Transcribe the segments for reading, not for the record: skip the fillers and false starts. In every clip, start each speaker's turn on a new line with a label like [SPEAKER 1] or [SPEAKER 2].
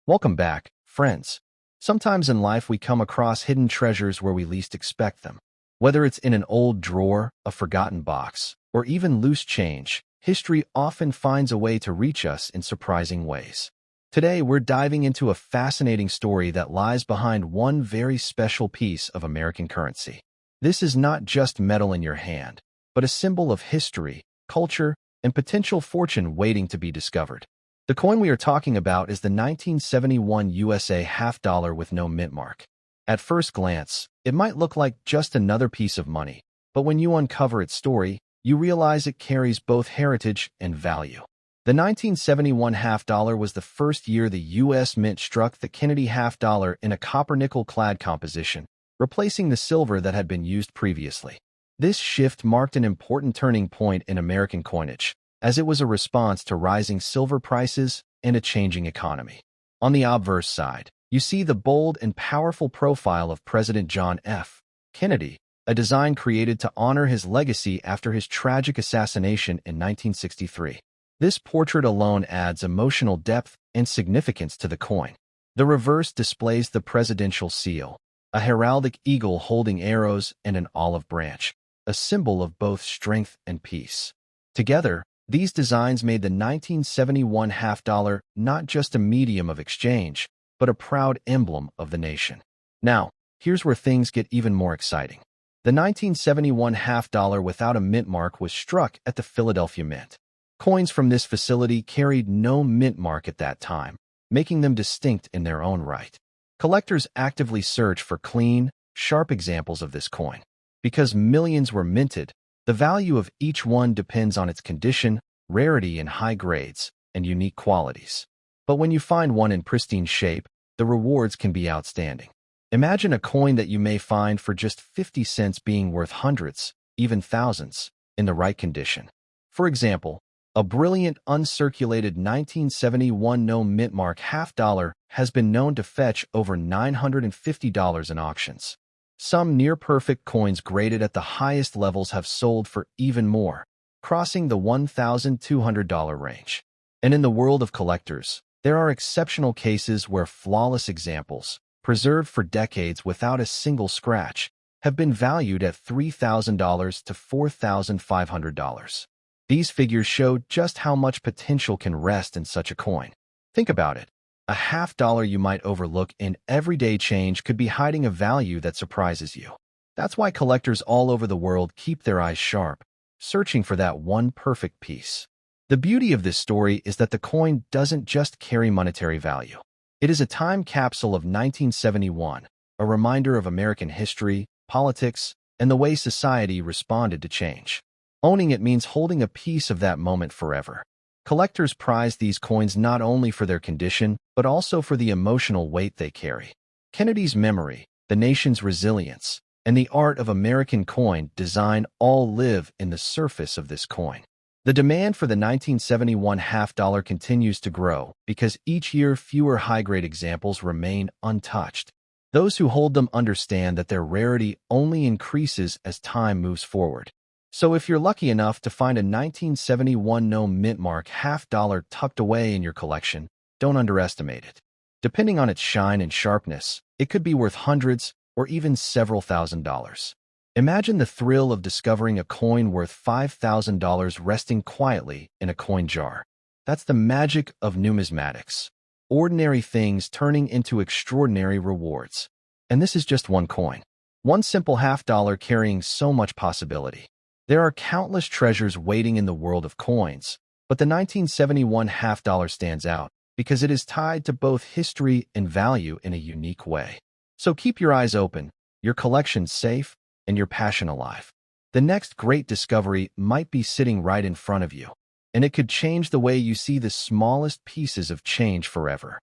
[SPEAKER 1] Welcome back, friends. Sometimes in life we come across hidden treasures where we least expect them. Whether it's in an old drawer, a forgotten box, or even loose change, history often finds a way to reach us in surprising ways. Today, we're diving into a fascinating story that lies behind one very special piece of American currency. This is not just metal in your hand, but a symbol of history, culture, and potential fortune waiting to be discovered. The coin we are talking about is the 1971 USA half dollar with no mint mark. At first glance, it might look like just another piece of money, but when you uncover its story, you realize it carries both heritage and value. The 1971 half dollar was the first year the U.S. Mint struck the Kennedy half dollar in a copper-nickel clad composition, replacing the silver that had been used previously. This shift marked an important turning point in American coinage, as it was a response to rising silver prices and a changing economy. On the obverse side, you see the bold and powerful profile of President John F. Kennedy, a design created to honor his legacy after his tragic assassination in 1963. This portrait alone adds emotional depth and significance to the coin. The reverse displays the presidential seal, a heraldic eagle holding arrows and an olive branch, a symbol of both strength and peace. Together, these designs made the 1971 half dollar not just a medium of exchange, but a proud emblem of the nation. Now, here's where things get even more exciting. The 1971 half dollar without a mint mark was struck at the Philadelphia Mint. Coins from this facility carried no mint mark at that time, making them distinct in their own right. Collectors actively search for clean, sharp examples of this coin. Because millions were minted, the value of each one depends on its condition, rarity in high grades, and unique qualities. But when you find one in pristine shape, the rewards can be outstanding. Imagine a coin that you may find for just 50 cents being worth hundreds, even thousands, in the right condition. For example, a brilliant uncirculated 1971 no mint mark half dollar has been known to fetch over $950 in auctions. Some near-perfect coins graded at the highest levels have sold for even more, crossing the $1,200 range. And in the world of collectors, there are exceptional cases where flawless examples, preserved for decades without a single scratch, have been valued at $3,000 to $4,500. These figures show just how much potential can rest in such a coin. Think about it. A half dollar you might overlook in everyday change could be hiding a value that surprises you. That's why collectors all over the world keep their eyes sharp, searching for that one perfect piece. The beauty of this story is that the coin doesn't just carry monetary value. It is a time capsule of 1971, a reminder of American history, politics, and the way society responded to change. Owning it means holding a piece of that moment forever. Collectors prize these coins not only for their condition, but also for the emotional weight they carry. Kennedy's memory, the nation's resilience, and the art of American coin design all live in the surface of this coin. The demand for the 1971 half dollar continues to grow because each year fewer high-grade examples remain untouched. Those who hold them understand that their rarity only increases as time moves forward. So if you're lucky enough to find a 1971 no mint mark half dollar tucked away in your collection, don't underestimate it. Depending on its shine and sharpness, it could be worth hundreds or even several $1,000s. Imagine the thrill of discovering a coin worth $5,000 resting quietly in a coin jar. That's the magic of numismatics. Ordinary things turning into extraordinary rewards. And this is just one coin. One simple half dollar carrying so much possibility. There are countless treasures waiting in the world of coins, but the 1971 half dollar stands out because it is tied to both history and value in a unique way. So keep your eyes open, your collection safe, and your passion alive. The next great discovery might be sitting right in front of you, and it could change the way you see the smallest pieces of change forever.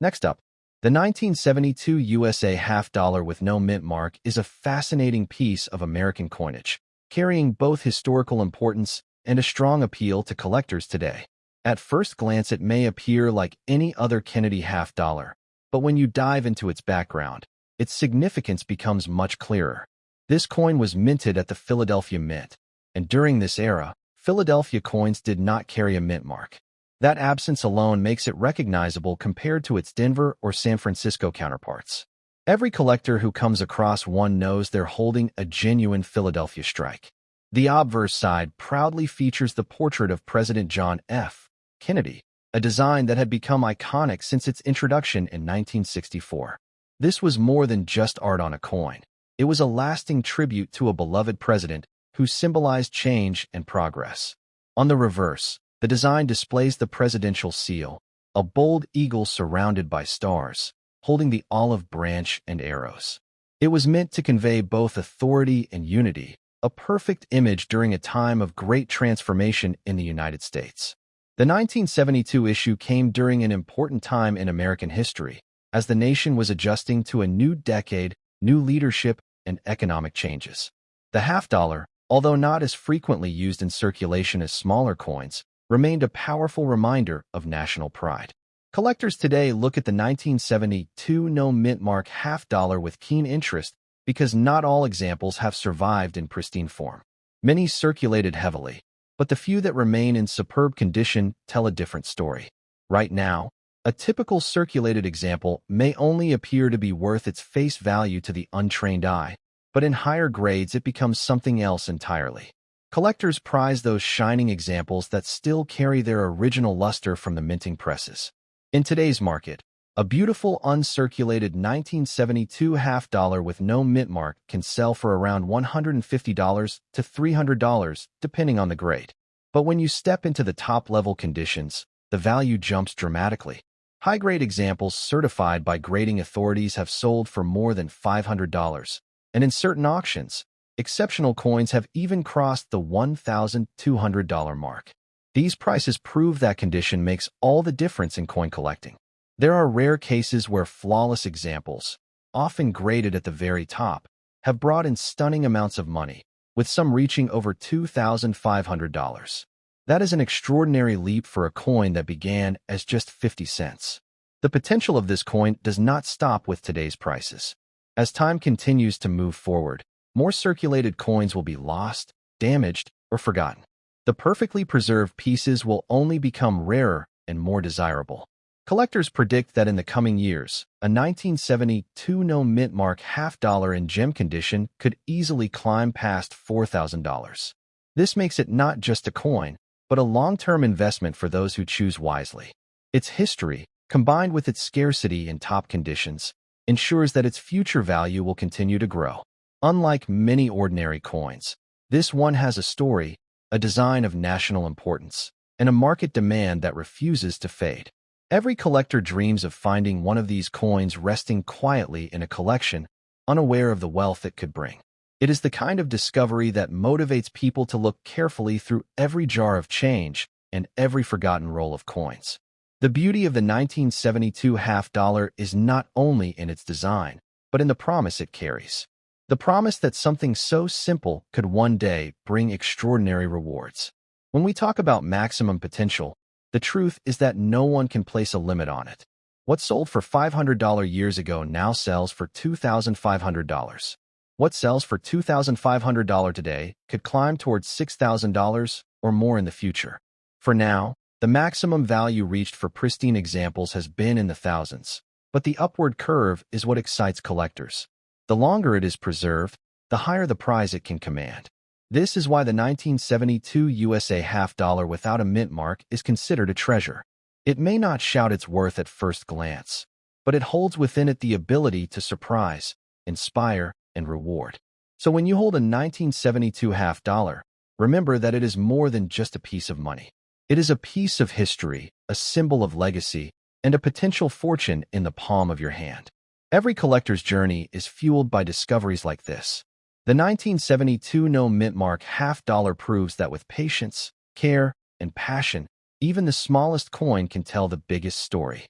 [SPEAKER 1] Next up, the 1972 USA half dollar with no mint mark is a fascinating piece of American coinage, carrying both historical importance and a strong appeal to collectors today. At first glance, it may appear like any other Kennedy half dollar, but when you dive into its background, its significance becomes much clearer. This coin was minted at the Philadelphia Mint, and during this era, Philadelphia coins did not carry a mint mark. That absence alone makes it recognizable compared to its Denver or San Francisco counterparts. Every collector who comes across one knows they're holding a genuine Philadelphia strike. The obverse side proudly features the portrait of President John F. Kennedy, a design that had become iconic since its introduction in 1964. This was more than just art on a coin. It was a lasting tribute to a beloved president who symbolized change and progress. On the reverse, the design displays the presidential seal, a bold eagle surrounded by stars, holding the olive branch and arrows. It was meant to convey both authority and unity, a perfect image during a time of great transformation in the United States. The 1972 issue came during an important time in American history, as the nation was adjusting to a new decade, new leadership, and economic changes. The half-dollar, although not as frequently used in circulation as smaller coins, remained a powerful reminder of national pride. Collectors today look at the 1972 no-mint mark half-dollar with keen interest because not all examples have survived in pristine form. Many circulated heavily, but the few that remain in superb condition tell a different story. Right now, a typical circulated example may only appear to be worth its face value to the untrained eye, but in higher grades it becomes something else entirely. Collectors prize those shining examples that still carry their original luster from the minting presses. In today's market, a beautiful uncirculated 1972 half-dollar with no mint mark can sell for around $150 to $300, depending on the grade. But when you step into the top-level conditions, the value jumps dramatically. High-grade examples certified by grading authorities have sold for more than $500, and in certain auctions, exceptional coins have even crossed the $1,200 mark. These prices prove that condition makes all the difference in coin collecting. There are rare cases where flawless examples, often graded at the very top, have brought in stunning amounts of money, with some reaching over $2,500. That is an extraordinary leap for a coin that began as just 50 cents. The potential of this coin does not stop with today's prices. As time continues to move forward, more circulated coins will be lost, damaged, or forgotten. The perfectly preserved pieces will only become rarer and more desirable. Collectors predict that in the coming years, a 1972 no-mint mark half-dollar in gem condition could easily climb past $4,000. This makes it not just a coin, but a long-term investment for those who choose wisely. Its history, combined with its scarcity in top conditions, ensures that its future value will continue to grow. Unlike many ordinary coins, this one has a story, a design of national importance, and a market demand that refuses to fade. Every collector dreams of finding one of these coins resting quietly in a collection, unaware of the wealth it could bring. It is the kind of discovery that motivates people to look carefully through every jar of change and every forgotten roll of coins. The beauty of the 1972 half-dollar is not only in its design, but in the promise it carries. The promise that something so simple could one day bring extraordinary rewards. When we talk about maximum potential, the truth is that no one can place a limit on it. What sold for $500 years ago now sells for $2,500. What sells for $2,500 today could climb towards $6,000 or more in the future. For now, the maximum value reached for pristine examples has been in the thousands, but the upward curve is what excites collectors. The longer it is preserved, the higher the price it can command. This is why the 1972 USA half-dollar without a mint mark is considered a treasure. It may not shout its worth at first glance, but it holds within it the ability to surprise, inspire, and reward. So when you hold a 1972 half-dollar, remember that it is more than just a piece of money. It is a piece of history, a symbol of legacy, and a potential fortune in the palm of your hand. Every collector's journey is fueled by discoveries like this. The 1972 no-mint mark half-dollar proves that with patience, care, and passion, even the smallest coin can tell the biggest story.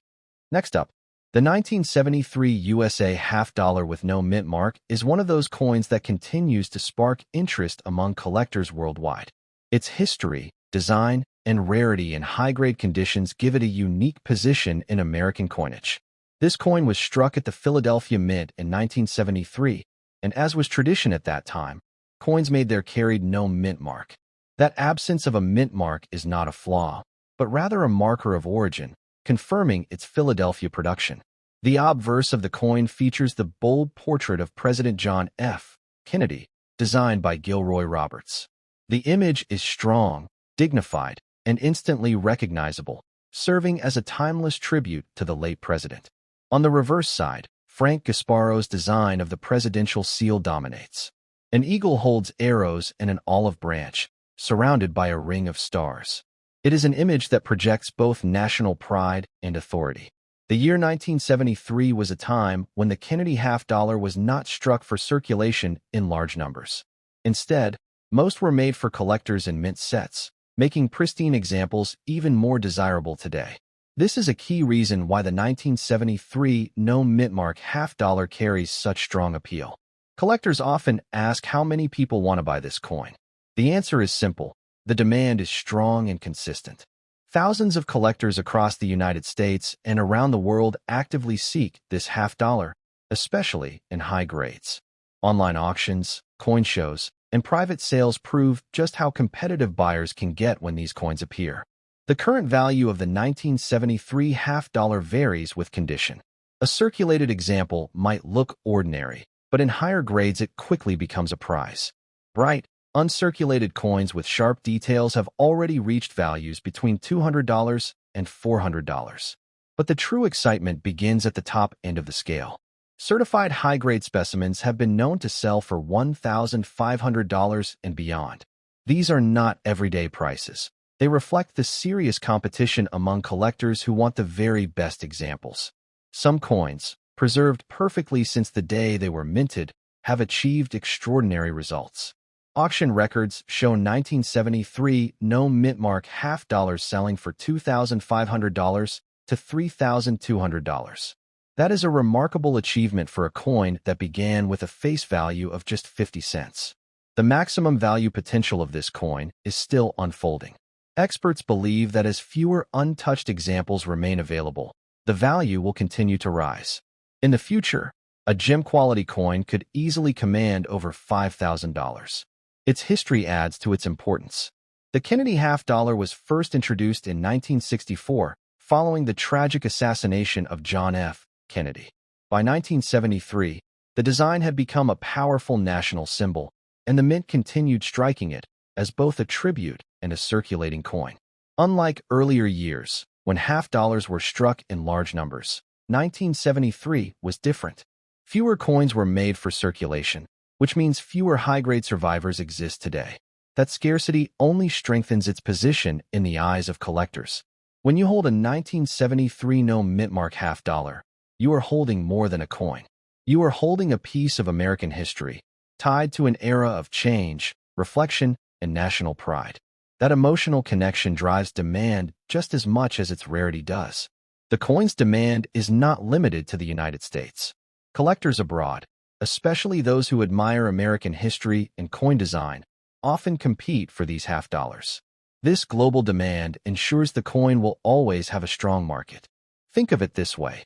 [SPEAKER 1] Next up, the 1973 USA half-dollar with no mint mark is one of those coins that continues to spark interest among collectors worldwide. Its history, design, and rarity in high-grade conditions give it a unique position in American coinage. This coin was struck at the Philadelphia Mint in 1973, and as was tradition at that time, coins made there carried no mint mark. That absence of a mint mark is not a flaw. but rather a marker of origin, confirming its Philadelphia production. The obverse of the coin features the bold portrait of President John F. Kennedy, designed by Gilroy Roberts. The image is strong, dignified, and instantly recognizable, serving as a timeless tribute to the late president. On the reverse side, Frank Gasparo's design of the presidential seal dominates. An eagle holds arrows and an olive branch, surrounded by a ring of stars. It is an image that projects both national pride and authority. The year 1973 was a time when the Kennedy half-dollar was not struck for circulation in large numbers. Instead, most were made for collectors in mint sets, making pristine examples even more desirable today. This is a key reason why the 1973 no mint mark half-dollar carries such strong appeal. Collectors often ask how many people want to buy this coin. The answer is simple. The demand is strong and consistent. Thousands of collectors across the United States and around the world actively seek this half-dollar, especially in high grades. Online auctions, coin shows, and private sales prove just how competitive buyers can get when these coins appear. The current value of the 1973 half-dollar varies with condition. A circulated example might look ordinary, but in higher grades it quickly becomes a prize. Bright, uncirculated coins with sharp details have already reached values between $200 and $400. But the true excitement begins at the top end of the scale. Certified high-grade specimens have been known to sell for $1,500 and beyond. These are not everyday prices. They reflect the serious competition among collectors who want the very best examples. Some coins, preserved perfectly since the day they were minted, have achieved extraordinary results. Auction records show 1973 no mint mark half-dollars selling for $2,500 to $3,200. That is a remarkable achievement for a coin that began with a face value of just 50 cents. The maximum value potential of this coin is still unfolding. Experts believe that as fewer untouched examples remain available, the value will continue to rise. In the future, a gem-quality coin could easily command over $5,000. Its history adds to its importance. The Kennedy half-dollar was first introduced in 1964, following the tragic assassination of John F. Kennedy. By 1973, the design had become a powerful national symbol, and the mint continued striking it as both a tribute and a circulating coin. Unlike earlier years, when half-dollars were struck in large numbers, 1973 was different. Fewer coins were made for circulation, which means fewer high-grade survivors exist today. That scarcity only strengthens its position in the eyes of collectors. When you hold a 1973 no mint mark half-dollar, you are holding more than a coin. You are holding a piece of American history, tied to an era of change, reflection, and national pride. That emotional connection drives demand just as much as its rarity does. The coin's demand is not limited to the United States. Collectors abroad, especially those who admire American history and coin design, often compete for these half-dollars. This global demand ensures the coin will always have a strong market. Think of it this way.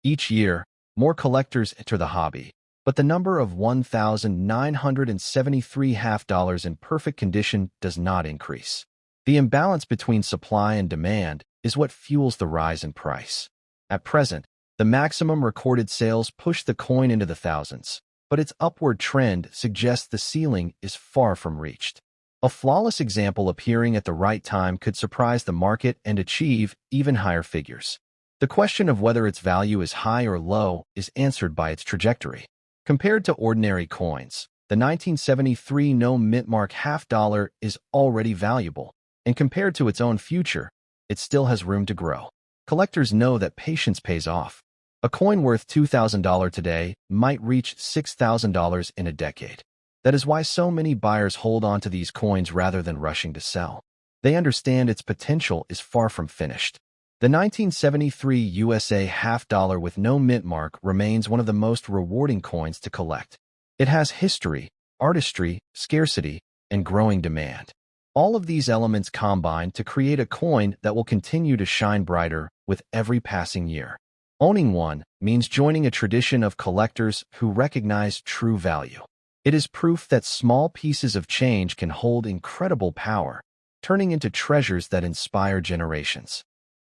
[SPEAKER 1] Each year, more collectors enter the hobby, but the number of 1,973 half-dollars in perfect condition does not increase. The imbalance between supply and demand is what fuels the rise in price. At present, the maximum recorded sales push the coin into the thousands, but its upward trend suggests the ceiling is far from reached. A flawless example appearing at the right time could surprise the market and achieve even higher figures. The question of whether its value is high or low is answered by its trajectory. Compared to ordinary coins, the 1973 no mint mark half-dollar is already valuable, and compared to its own future, it still has room to grow. Collectors know that patience pays off. A coin worth $2,000 today might reach $6,000 in a decade. That is why so many buyers hold on to these coins rather than rushing to sell. They understand its potential is far from finished. The 1973 USA half-dollar with no mint mark remains one of the most rewarding coins to collect. It has history, artistry, scarcity, and growing demand. All of these elements combine to create a coin that will continue to shine brighter with every passing year. Owning one means joining a tradition of collectors who recognize true value. It is proof that small pieces of change can hold incredible power. turning into treasures that inspire generations.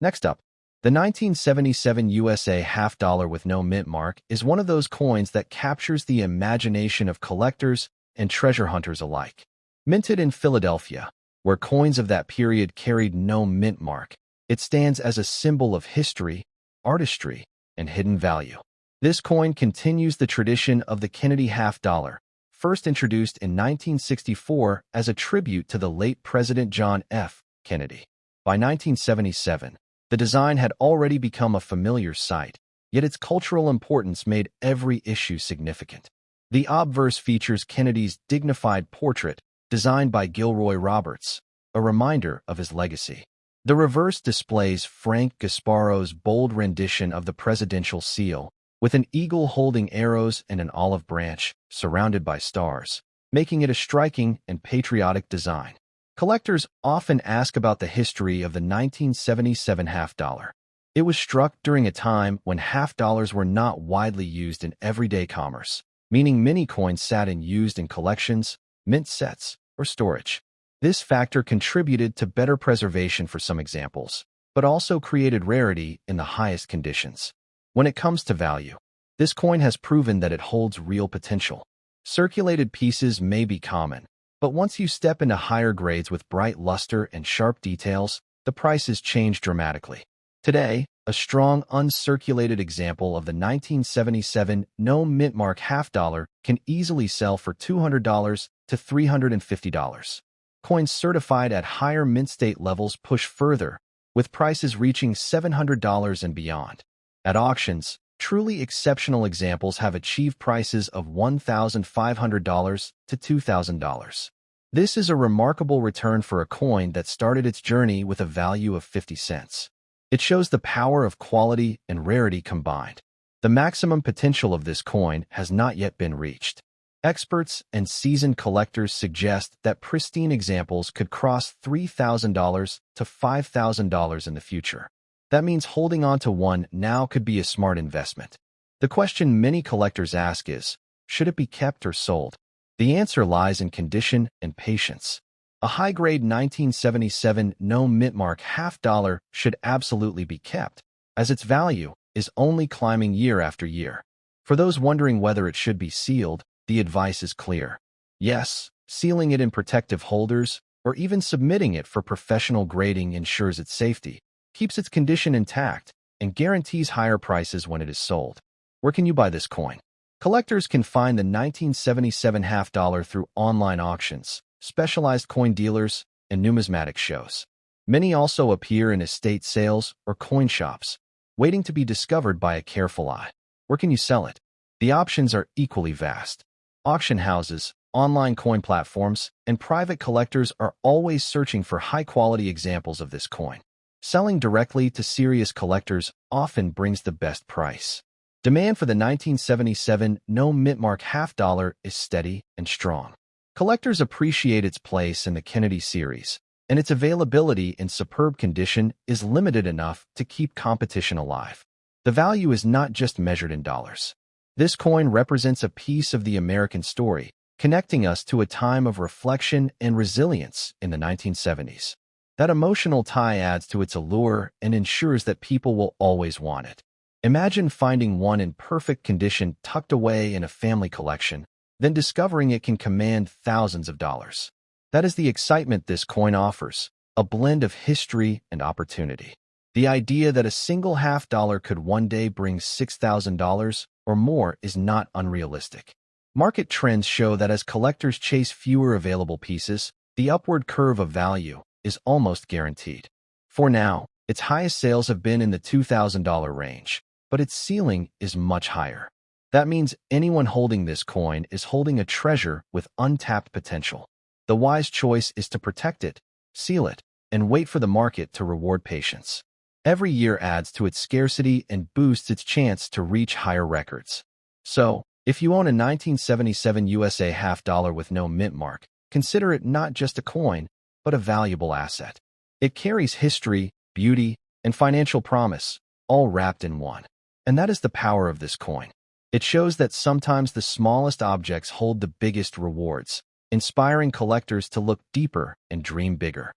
[SPEAKER 1] Next up, the 1977 USA half-dollar with no mint mark is one of those coins that captures the imagination of collectors and treasure hunters alike. Minted in Philadelphia, where coins of that period carried no mint mark, it stands as a symbol of history, artistry, and hidden value. This coin continues the tradition of the Kennedy half-dollar, first introduced in 1964 as a tribute to the late President John F. Kennedy. By 1977, the design had already become a familiar sight, yet its cultural importance made every issue significant. The obverse features Kennedy's dignified portrait, designed by Gilroy Roberts, a reminder of his legacy. The reverse displays Frank Gasparo's bold rendition of the presidential seal, with an eagle holding arrows and an olive branch, surrounded by stars, making it a striking and patriotic design. Collectors often ask about the history of the 1977 half-dollar. It was struck during a time when half-dollars were not widely used in everyday commerce, meaning many coins sat unused in collections, mint sets, or storage. This factor contributed to better preservation for some examples, but also created rarity in the highest conditions. When it comes to value, this coin has proven that it holds real potential. Circulated pieces may be common, but once you step into higher grades with bright luster and sharp details, the prices change dramatically. Today, a strong uncirculated example of the 1977 no mint mark half-dollar can easily sell for $200 to $350. Coins certified at higher mint state levels push further, with prices reaching $700 and beyond. At auctions, truly exceptional examples have achieved prices of $1,500 to $2,000. This is a remarkable return for a coin that started its journey with a value of 50 cents. It shows the power of quality and rarity combined. The maximum potential of this coin has not yet been reached. Experts and seasoned collectors suggest that pristine examples could cross $3,000 to $5,000 in the future. That means holding on to one now could be a smart investment. The question many collectors ask is, should it be kept or sold? The answer lies in condition and patience. A high-grade 1977 no mint mark half-dollar should absolutely be kept, as its value is only climbing year after year. For those wondering whether it should be sealed, the advice is clear. Yes, sealing it in protective holders, or even submitting it for professional grading ensures its safety, keeps its condition intact, and guarantees higher prices when it is sold. Where can you buy this coin? Collectors can find the 1977 half-dollar through online auctions, specialized coin dealers, and numismatic shows. Many also appear in estate sales or coin shops, waiting to be discovered by a careful eye. Where can you sell it? The options are equally vast. Auction houses, online coin platforms, and private collectors are always searching for high-quality examples of this coin. Selling directly to serious collectors often brings the best price. Demand for the 1977 no mint mark half-dollar is steady and strong. Collectors appreciate its place in the Kennedy series, and its availability in superb condition is limited enough to keep competition alive. The value is not just measured in dollars. This coin represents a piece of the American story, connecting us to a time of reflection and resilience in the 1970s. That emotional tie adds to its allure and ensures that people will always want it. Imagine finding one in perfect condition tucked away in a family collection, then discovering it can command thousands of dollars. That is the excitement this coin offers, a blend of history and opportunity. The idea that a single half-dollar could one day bring $6,000 or more is not unrealistic. Market trends show that as collectors chase fewer available pieces, the upward curve of value is almost guaranteed. For now, its highest sales have been in the $2,000 range, but its ceiling is much higher. That means anyone holding this coin is holding a treasure with untapped potential. The wise choice is to protect it, seal it, and wait for the market to reward patience. Every year adds to its scarcity and boosts its chance to reach higher records. So, if you own a 1977 USA half-dollar with no mint mark, consider it not just a coin, but a valuable asset. It carries history, beauty, and financial promise, all wrapped in one. And that is the power of this coin. It shows that sometimes the smallest objects hold the biggest rewards, inspiring collectors to look deeper and dream bigger.